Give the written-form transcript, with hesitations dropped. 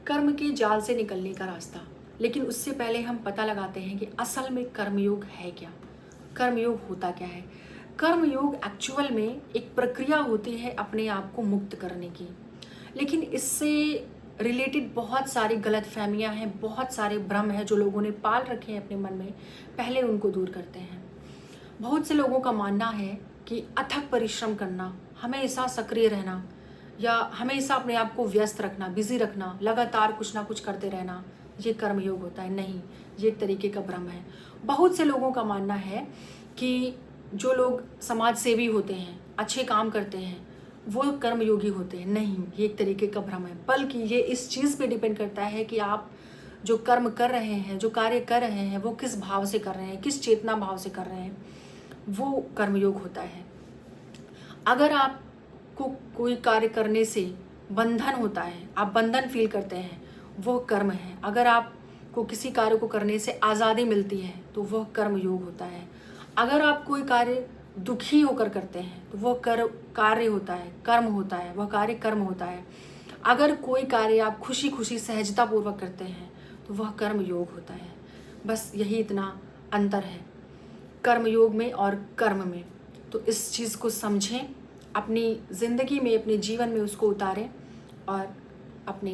कर्म के जाल से निकलने का रास्ता। लेकिन उससे पहले हम पता लगाते हैं कि असल में कर्मयोग है क्या, कर्मयोग होता क्या है। कर्मयोग एक्चुअल में एक प्रक्रिया होती है अपने आप को मुक्त करने की। लेकिन इससे रिलेटेड बहुत सारी गलतफहमियां हैं, बहुत सारे भ्रम हैं जो लोगों ने पाल रखे हैं अपने मन में, पहले उनको दूर करते हैं। बहुत से लोगों का मानना है कि अथक परिश्रम करना, हमेशा सक्रिय रहना या हमेशा अपने आप को व्यस्त रखना, बिजी रखना, लगातार कुछ ना कुछ करते रहना, ये कर्मयोग होता है। नहीं, ये एक तरीके का भ्रम है। बहुत से लोगों का मानना है कि जो लोग समाज सेवी होते हैं, अच्छे काम करते हैं, वो कर्मयोगी होते हैं। नहीं, ये एक तरीके का भ्रम है। बल्कि ये इस चीज़ पे डिपेंड करता है कि आप जो कर्म कर रहे हैं, जो कार्य कर रहे हैं, वो किस भाव से कर रहे हैं, किस चेतना भाव से कर रहे हैं, वो कर्मयोग होता है। अगर आपको कोई कार्य करने से बंधन होता है, आप बंधन फील करते हैं, वो कर्म है। अगर आपको किसी कार्य को करने से आज़ादी मिलती है तो वह कर्मयोग होता है। अगर आप कोई कार्य दुखी होकर करते हैं तो वह कार्य होता है, कर्म होता है, वह कार्य कर्म होता है। अगर कोई कार्य आप खुशी खुशी सहजतापूर्वक करते हैं तो वह कर्म योग होता है। बस यही इतना अंतर है कर्मयोग में और कर्म में। तो इस चीज़ को समझें, अपनी ज़िंदगी में, अपने जीवन में उसको उतारें और अपने